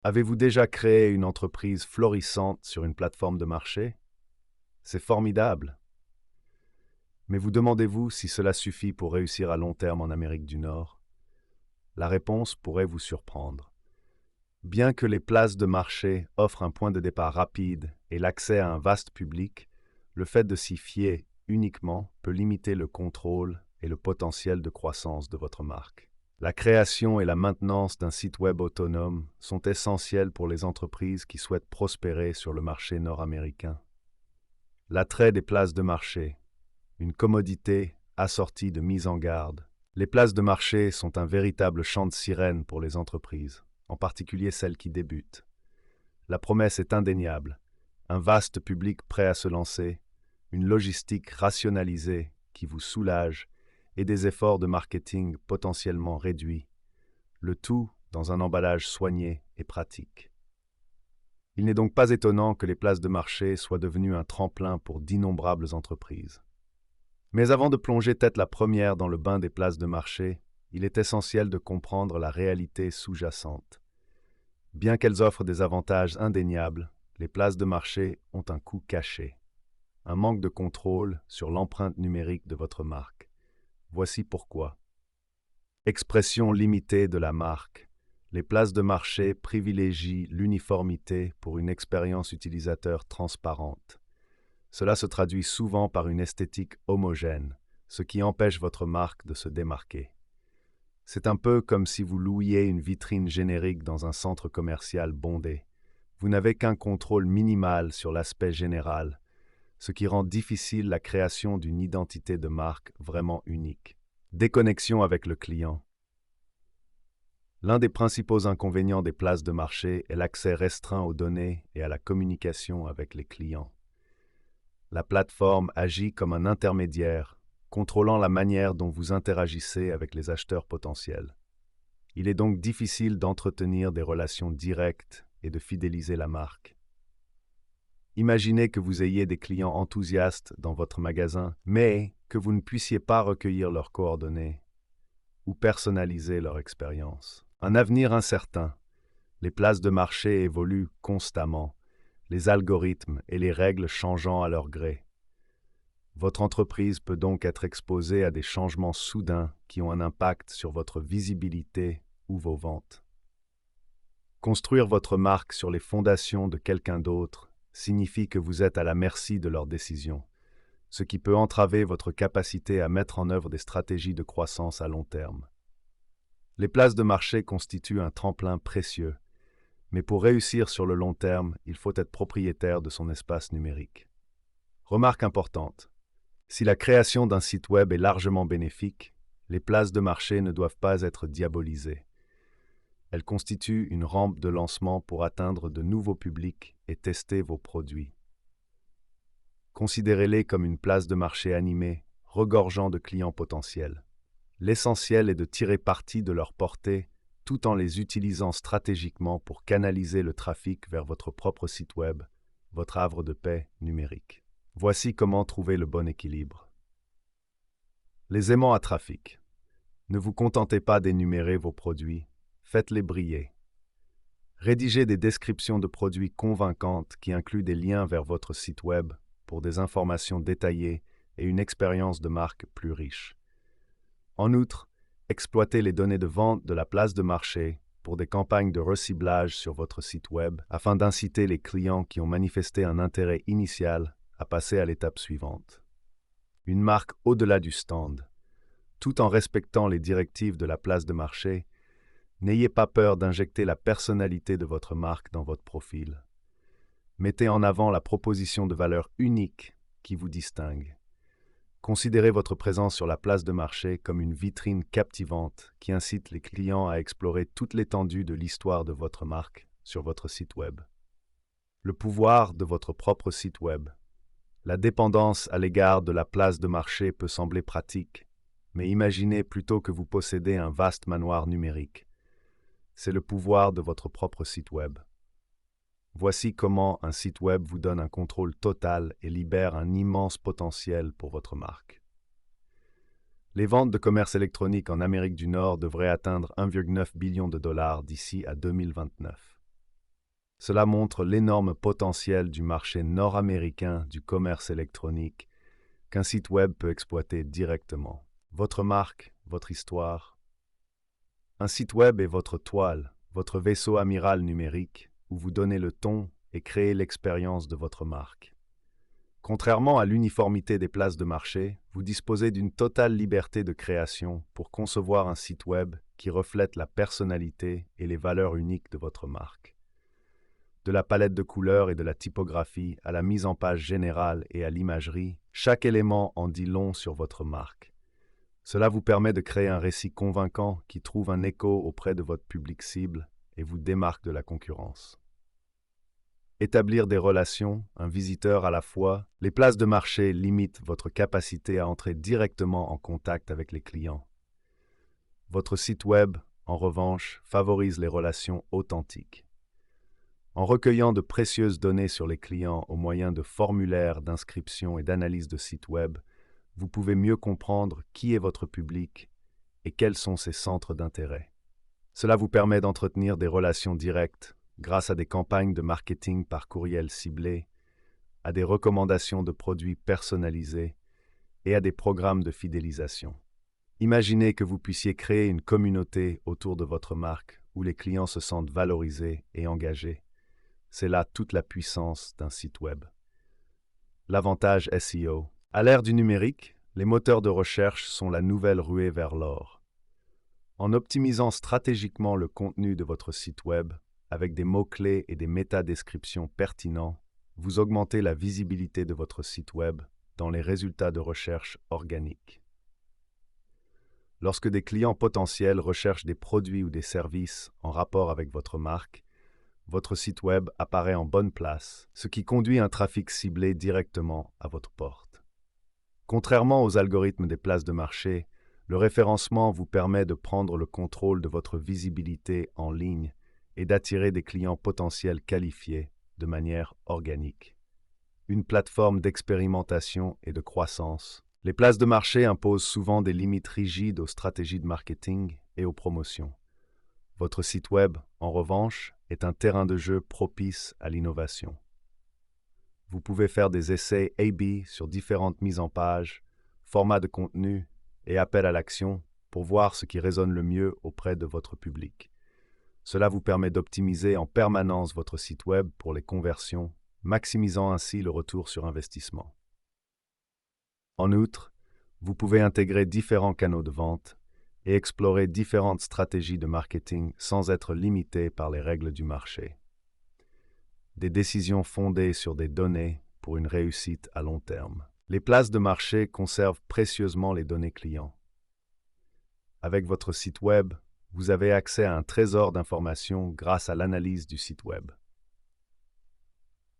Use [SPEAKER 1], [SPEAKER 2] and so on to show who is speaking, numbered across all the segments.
[SPEAKER 1] Avez-vous déjà créé une entreprise florissante sur une plateforme de marché? C'est formidable. Mais vous demandez-vous si cela suffit pour réussir à long terme en Amérique du Nord? La réponse pourrait vous surprendre. Bien que les places de marché offrent un point de départ rapide et l'accès à un vaste public, le fait de s'y fier uniquement peut limiter le contrôle et le potentiel de croissance de votre marque. La création et la maintenance d'un site web autonome sont essentielles pour les entreprises qui souhaitent prospérer sur le marché nord-américain. L'attrait des places de marché, une commodité assortie de mise en garde. Les places de marché sont un véritable chant de sirène pour les entreprises, en particulier celles qui débutent. La promesse est indéniable, un vaste public prêt à se lancer, une logistique rationalisée qui vous soulage et des efforts de marketing potentiellement réduits, le tout dans un emballage soigné et pratique. Il n'est donc pas étonnant que les places de marché soient devenues un tremplin pour d'innombrables entreprises. Mais avant de plonger tête la première dans le bain des places de marché, il est essentiel de comprendre la réalité sous-jacente. Bien qu'elles offrent des avantages indéniables, les places de marché ont un coût caché, un manque de contrôle sur l'empreinte numérique de votre marque. Voici pourquoi. Expression limitée de la marque. Les places de marché privilégient l'uniformité pour une expérience utilisateur transparente. Cela se traduit souvent par une esthétique homogène, ce qui empêche votre marque de se démarquer. C'est un peu comme si vous louiez une vitrine générique dans un centre commercial bondé. Vous n'avez qu'un contrôle minimal sur l'aspect général, ce qui rend difficile la création d'une identité de marque vraiment unique. Déconnexion avec le client. L'un des principaux inconvénients des places de marché est l'accès restreint aux données et à la communication avec les clients. La plateforme agit comme un intermédiaire, contrôlant la manière dont vous interagissez avec les acheteurs potentiels. Il est donc difficile d'entretenir des relations directes et de fidéliser la marque. Imaginez que vous ayez des clients enthousiastes dans votre magasin, mais que vous ne puissiez pas recueillir leurs coordonnées ou personnaliser leur expérience. Un avenir incertain. Les places de marché évoluent constamment, les algorithmes et les règles changeant à leur gré. Votre entreprise peut donc être exposée à des changements soudains qui ont un impact sur votre visibilité ou vos ventes. Construire votre marque sur les fondations de quelqu'un d'autre signifie que vous êtes à la merci de leurs décisions, ce qui peut entraver votre capacité à mettre en œuvre des stratégies de croissance à long terme. Les places de marché constituent un tremplin précieux, mais pour réussir sur le long terme, il faut être propriétaire de son espace numérique. Remarque importante. Si la création d'un site web est largement bénéfique, les places de marché ne doivent pas être diabolisées. Elles constituent une rampe de lancement pour atteindre de nouveaux publics et tester vos produits. Considérez-les comme une place de marché animée, regorgeant de clients potentiels. L'essentiel est de tirer parti de leur portée tout en les utilisant stratégiquement pour canaliser le trafic vers votre propre site web, votre havre de paix numérique. Voici comment trouver le bon équilibre. Les aimants à trafic. Ne vous contentez pas d'énumérer vos produits, faites-les briller. Rédigez des descriptions de produits convaincantes qui incluent des liens vers votre site web pour des informations détaillées et une expérience de marque plus riche. En outre, exploitez les données de vente de la place de marché pour des campagnes de reciblage sur votre site web afin d'inciter les clients qui ont manifesté un intérêt initial à passer à l'étape suivante. Une marque au-delà du stand. Tout en respectant les directives de la place de marché, n'ayez pas peur d'injecter la personnalité de votre marque dans votre profil. Mettez en avant la proposition de valeur unique qui vous distingue. Considérez votre présence sur la place de marché comme une vitrine captivante qui incite les clients à explorer toute l'étendue de l'histoire de votre marque sur votre site web. Le pouvoir de votre propre site web. La dépendance à l'égard de la place de marché peut sembler pratique, mais imaginez plutôt que vous possédez un vaste manoir numérique. C'est le pouvoir de votre propre site web. Voici comment un site web vous donne un contrôle total et libère un immense potentiel pour votre marque. Les ventes de commerce électronique en Amérique du Nord devraient atteindre 1,9 billion de dollars d'ici à 2029. Cela montre l'énorme potentiel du marché nord-américain du commerce électronique qu'un site web peut exploiter directement. Votre marque, votre histoire. Un site web est votre toile, votre vaisseau amiral numérique, où vous donnez le ton et créez l'expérience de votre marque. Contrairement à l'uniformité des places de marché, vous disposez d'une totale liberté de création pour concevoir un site web qui reflète la personnalité et les valeurs uniques de votre marque. De la palette de couleurs et de la typographie à la mise en page générale et à l'imagerie, chaque élément en dit long sur votre marque. Cela vous permet de créer un récit convaincant qui trouve un écho auprès de votre public cible et vous démarque de la concurrence. Établir des relations, un visiteur à la fois, les places de marché limitent votre capacité à entrer directement en contact avec les clients. Votre site web, en revanche, favorise les relations authentiques. En recueillant de précieuses données sur les clients au moyen de formulaires d'inscription et d'analyse de sites web, vous pouvez mieux comprendre qui est votre public et quels sont ses centres d'intérêt. Cela vous permet d'entretenir des relations directes grâce à des campagnes de marketing par courriel ciblé, à des recommandations de produits personnalisés et à des programmes de fidélisation. Imaginez que vous puissiez créer une communauté autour de votre marque où les clients se sentent valorisés et engagés. C'est là toute la puissance d'un site web. L'avantage SEO. À l'ère du numérique, les moteurs de recherche sont la nouvelle ruée vers l'or. En optimisant stratégiquement le contenu de votre site web, avec des mots-clés et des métadescriptions pertinents, vous augmentez la visibilité de votre site web dans les résultats de recherche organiques. Lorsque des clients potentiels recherchent des produits ou des services en rapport avec votre marque, votre site web apparaît en bonne place, ce qui conduit un trafic ciblé directement à votre porte. Contrairement aux algorithmes des places de marché, le référencement vous permet de prendre le contrôle de votre visibilité en ligne et d'attirer des clients potentiels qualifiés de manière organique. Une plateforme d'expérimentation et de croissance, les places de marché imposent souvent des limites rigides aux stratégies de marketing et aux promotions. Votre site web, en revanche, est un terrain de jeu propice à l'innovation. Vous pouvez faire des essais A/B sur différentes mises en page, formats de contenu et appels à l'action pour voir ce qui résonne le mieux auprès de votre public. Cela vous permet d'optimiser en permanence votre site web pour les conversions, maximisant ainsi le retour sur investissement. En outre, vous pouvez intégrer différents canaux de vente et explorer différentes stratégies de marketing sans être limité par les règles du marché. Des décisions fondées sur des données pour une réussite à long terme. Les places de marché conservent précieusement les données clients. Avec votre site web, vous avez accès à un trésor d'informations grâce à l'analyse du site web.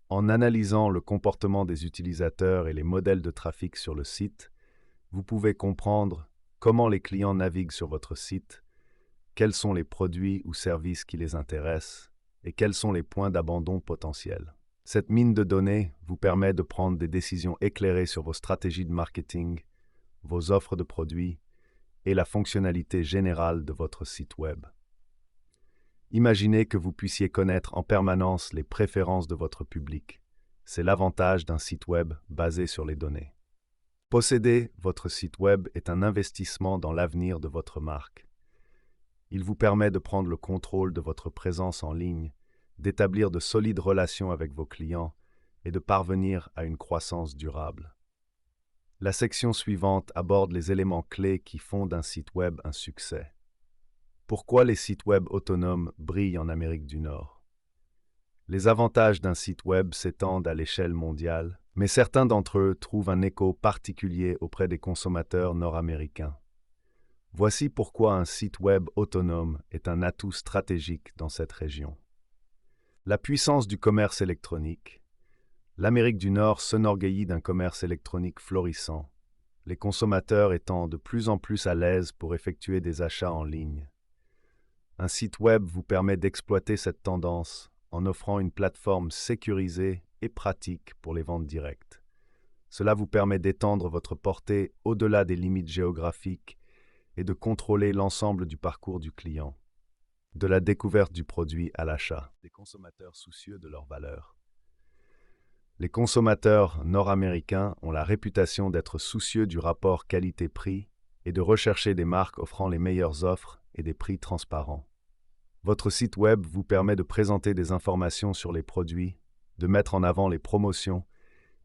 [SPEAKER 1] En analysant le comportement des utilisateurs et les modèles de trafic sur le site, vous pouvez comprendre comment les clients naviguent sur votre site, quels sont les produits ou services qui les intéressent et quels sont les points d'abandon potentiels. Cette mine de données vous permet de prendre des décisions éclairées sur vos stratégies de marketing, vos offres de produits et la fonctionnalité générale de votre site web. Imaginez que vous puissiez connaître en permanence les préférences de votre public. C'est l'avantage d'un site web basé sur les données. Posséder votre site web est un investissement dans l'avenir de votre marque. Il vous permet de prendre le contrôle de votre présence en ligne, d'établir de solides relations avec vos clients et de parvenir à une croissance durable. La section suivante aborde les éléments clés qui font d'un site web un succès. Pourquoi les sites web autonomes brillent en Amérique du Nord? Les avantages d'un site web s'étendent à l'échelle mondiale, mais certains d'entre eux trouvent un écho particulier auprès des consommateurs nord-américains. Voici pourquoi un site web autonome est un atout stratégique dans cette région. La puissance du commerce électronique. L'Amérique du Nord s'enorgueillit d'un commerce électronique florissant, les consommateurs étant de plus en plus à l'aise pour effectuer des achats en ligne. Un site web vous permet d'exploiter cette tendance en offrant une plateforme sécurisée et pratique pour les ventes directes. Cela vous permet d'étendre votre portée au-delà des limites géographiques et de contrôler l'ensemble du parcours du client. de la découverte du produit à l'achat. Des consommateurs soucieux de leur valeur. Les consommateurs nord-américains ont la réputation d'être soucieux du rapport qualité-prix et de rechercher des marques offrant les meilleures offres et des prix transparents. Votre site web vous permet de présenter des informations sur les produits, de mettre en avant les promotions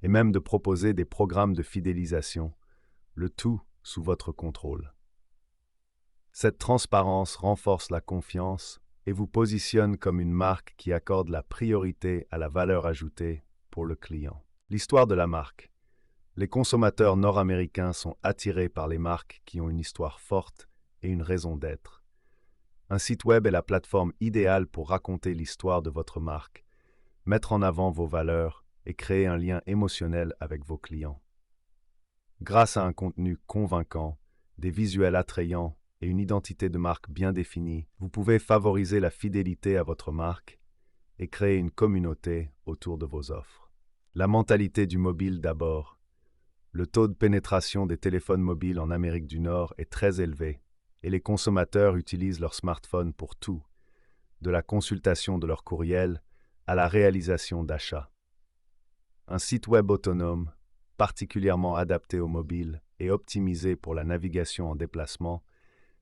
[SPEAKER 1] et même de proposer des programmes de fidélisation, le tout sous votre contrôle. Cette transparence renforce la confiance et vous positionne comme une marque qui accorde la priorité à la valeur ajoutée pour le client. L'histoire de la marque. Les consommateurs nord-américains sont attirés par les marques qui ont une histoire forte et une raison d'être. Un site web est la plateforme idéale pour raconter l'histoire de votre marque, mettre en avant vos valeurs et créer un lien émotionnel avec vos clients. Grâce à un contenu convaincant, des visuels attrayants et une identité de marque bien définie, vous pouvez favoriser la fidélité à votre marque et créer une communauté autour de vos offres. La mentalité du mobile d'abord. Le taux de pénétration des téléphones mobiles en Amérique du Nord est très élevé et les consommateurs utilisent leur smartphone pour tout, de la consultation de leur courriel à la réalisation d'achats. Un site web autonome, particulièrement adapté aux mobiles et optimisé pour la navigation en déplacement,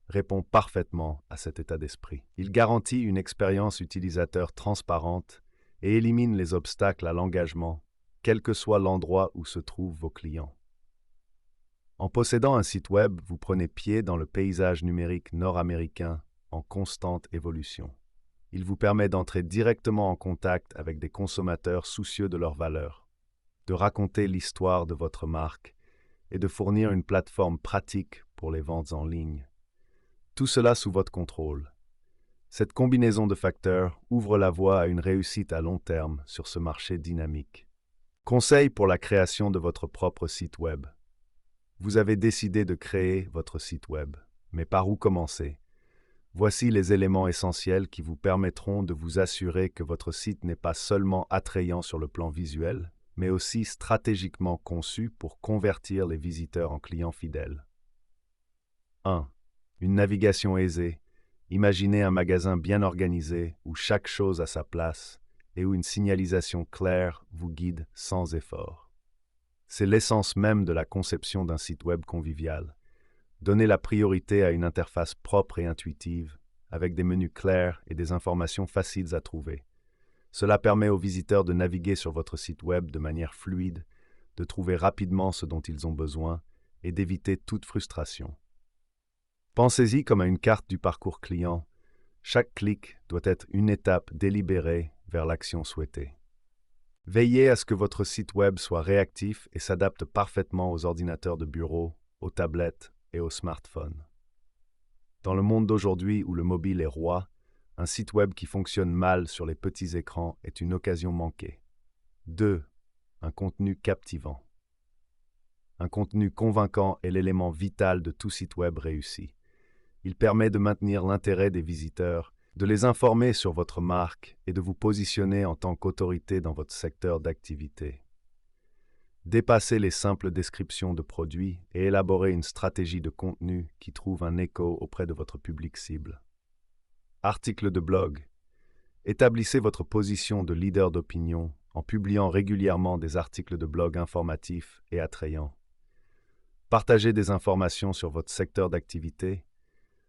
[SPEAKER 1] répond parfaitement à cet état d'esprit. Il garantit une expérience utilisateur transparente et élimine les obstacles à l'engagement, quel que soit l'endroit où se trouvent vos clients. En possédant un site web, vous prenez pied dans le paysage numérique nord-américain en constante évolution. Il vous permet d'entrer directement en contact avec des consommateurs soucieux de leurs valeurs, de raconter l'histoire de votre marque et de fournir une plateforme pratique pour les ventes en ligne. Tout cela sous votre contrôle. Cette combinaison de facteurs ouvre la voie à une réussite à long terme sur ce marché dynamique. Conseil pour la création de votre propre site web. Vous avez décidé de créer votre site web, mais par où commencer? Voici les éléments essentiels qui vous permettront de vous assurer que votre site n'est pas seulement attrayant sur le plan visuel, mais aussi stratégiquement conçu pour convertir les visiteurs en clients fidèles. 1. Une navigation aisée. Imaginez un magasin bien organisé où chaque chose a sa place et où une signalisation claire vous guide sans effort. C'est l'essence même de la conception d'un site web convivial. Donnez la priorité à une interface propre et intuitive, avec des menus clairs et des informations faciles à trouver. Cela permet aux visiteurs de naviguer sur votre site web de manière fluide, de trouver rapidement ce dont ils ont besoin et d'éviter toute frustration. Pensez-y comme à une carte du parcours client. Chaque clic doit être une étape délibérée vers l'action souhaitée. Veillez à ce que votre site web soit réactif et s'adapte parfaitement aux ordinateurs de bureau, aux tablettes et aux smartphones. Dans le monde d'aujourd'hui où le mobile est roi, un site web qui fonctionne mal sur les petits écrans est une occasion manquée. 2. Un contenu captivant. Un contenu convaincant est l'élément vital de tout site web réussi. Il permet de maintenir l'intérêt des visiteurs, de les informer sur votre marque et de vous positionner en tant qu'autorité dans votre secteur d'activité. Dépassez les simples descriptions de produits et élaborez une stratégie de contenu qui trouve un écho auprès de votre public cible. Article de blog. Établissez votre position de leader d'opinion en publiant régulièrement des articles de blog informatifs et attrayants. Partagez des informations sur votre secteur d'activité.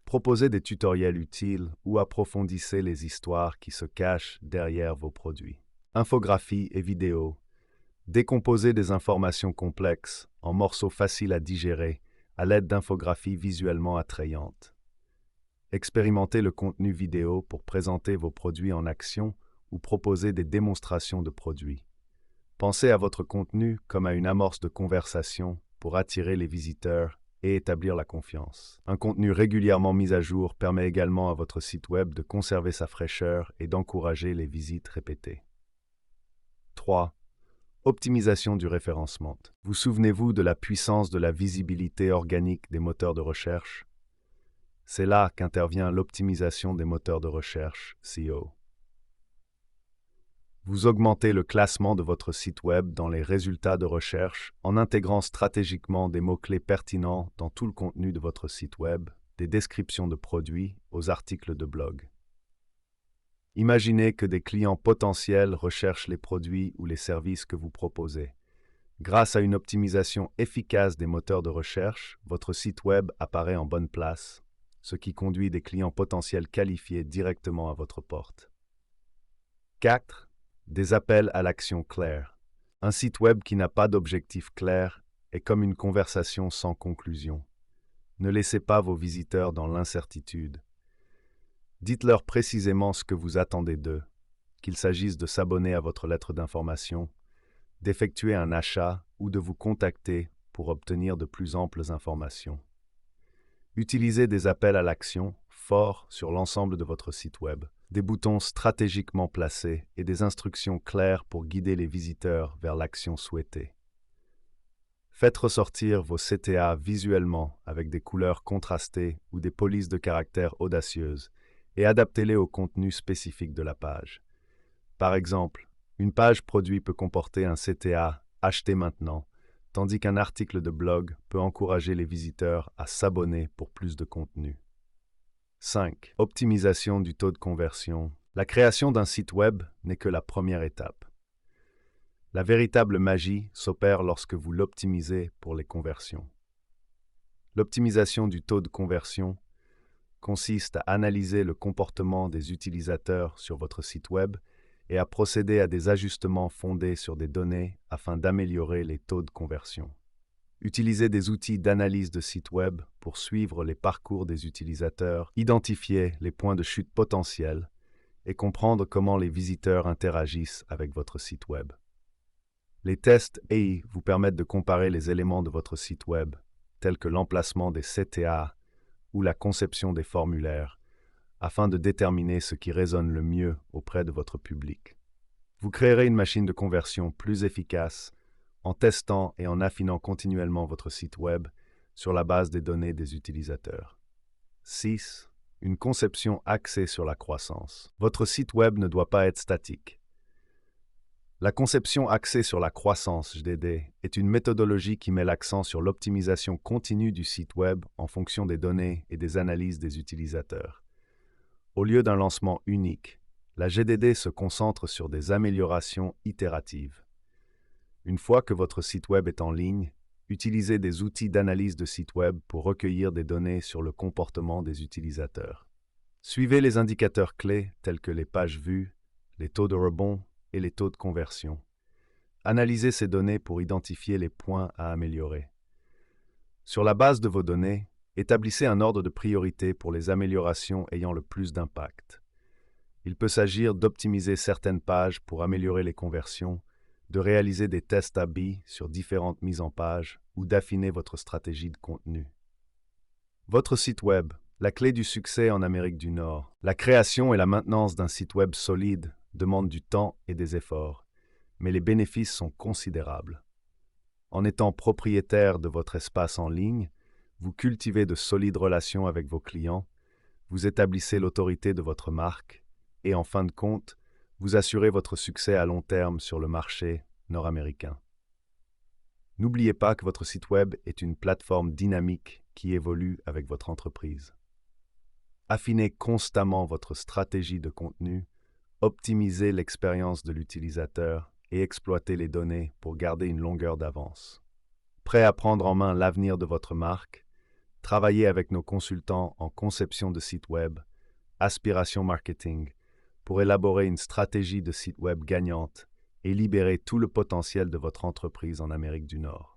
[SPEAKER 1] Proposez des tutoriels utiles ou approfondissez les histoires qui se cachent derrière vos produits. Infographie et vidéos. Décomposez des informations complexes en morceaux faciles à digérer à l'aide d'infographies visuellement attrayantes. Expérimentez le contenu vidéo pour présenter vos produits en action ou proposer des démonstrations de produits. Pensez à votre contenu comme à une amorce de conversation pour attirer les visiteurs et établir la confiance. Un contenu régulièrement mis à jour permet également à votre site web de conserver sa fraîcheur et d'encourager les visites répétées. 3. Optimisation du référencement. Vous souvenez-vous de la puissance de la visibilité organique des moteurs de recherche? C'est là qu'intervient l'optimisation des moteurs de recherche, SEO. Vous augmentez le classement de votre site web dans les résultats de recherche en intégrant stratégiquement des mots-clés pertinents dans tout le contenu de votre site web, des descriptions de produits aux articles de blog. Imaginez que des clients potentiels recherchent les produits ou les services que vous proposez. Grâce à une optimisation efficace des moteurs de recherche, votre site Web apparaît en bonne place, ce qui conduit des clients potentiels qualifiés directement à votre porte. 4. Des appels à l'action clairs. Un site Web qui n'a pas d'objectif clair est comme une conversation sans conclusion. Ne laissez pas vos visiteurs dans l'incertitude. Dites-leur précisément ce que vous attendez d'eux, qu'il s'agisse de s'abonner à votre lettre d'information, d'effectuer un achat ou de vous contacter pour obtenir de plus amples informations. Utilisez des appels à l'action forts sur l'ensemble de votre site Web, des boutons stratégiquement placés et des instructions claires pour guider les visiteurs vers l'action souhaitée. Faites ressortir vos CTA visuellement avec des couleurs contrastées ou des polices de caractères audacieuses et adaptez-les au contenu spécifique de la page. Par exemple, une page produit peut comporter un CTA « Achetez maintenant », tandis qu'un article de blog peut encourager les visiteurs à s'abonner pour plus de contenu. 5. Optimisation du taux de conversion. La création d'un site Web n'est que la première étape. La véritable magie s'opère lorsque vous l'optimisez pour les conversions. L'optimisation du taux de conversion consiste à analyser le comportement des utilisateurs sur votre site Web et à procéder à des ajustements fondés sur des données afin d'améliorer les taux de conversion. Utilisez des outils d'analyse de site Web pour suivre les parcours des utilisateurs, identifier les points de chute potentiels et comprendre comment les visiteurs interagissent avec votre site Web. Les tests AI vous permettent de comparer les éléments de votre site Web, tels que l'emplacement des CTA ou la conception des formulaires, afin de déterminer ce qui résonne le mieux auprès de votre public. Vous créerez une machine de conversion plus efficace en testant et en affinant continuellement votre site Web sur la base des données des utilisateurs. 6. Une conception axée sur la croissance. Votre site Web ne doit pas être statique. La conception axée sur la croissance, JDD, est une méthodologie qui met l'accent sur l'optimisation continue du site Web en fonction des données et des analyses des utilisateurs. Au lieu d'un lancement unique, la GDD se concentre sur des améliorations itératives. Une fois que votre site Web est en ligne, utilisez des outils d'analyse de site Web pour recueillir des données sur le comportement des utilisateurs. Suivez les indicateurs clés tels que les pages vues, les taux de rebond et les taux de conversion. Analysez ces données pour identifier les points à améliorer. Sur la base de vos données, établissez un ordre de priorité pour les améliorations ayant le plus d'impact. Il peut s'agir d'optimiser certaines pages pour améliorer les conversions, de réaliser des tests A/B sur différentes mises en page ou d'affiner votre stratégie de contenu. Votre site Web, la clé du succès en Amérique du Nord. La création et la maintenance d'un site Web solide demandent du temps et des efforts, mais les bénéfices sont considérables. En étant propriétaire de votre espace en ligne, vous cultivez de solides relations avec vos clients, vous établissez l'autorité de votre marque et, en fin de compte, vous assurez votre succès à long terme sur le marché nord-américain. N'oubliez pas que votre site Web est une plateforme dynamique qui évolue avec votre entreprise. Affinez constamment votre stratégie de contenu, optimisez l'expérience de l'utilisateur et exploitez les données pour garder une longueur d'avance. Prêt à prendre en main l'avenir de votre marque, travaillez avec nos consultants en conception de site Web, aspiration marketing, pour élaborer une stratégie de site Web gagnante et libérer tout le potentiel de votre entreprise en Amérique du Nord.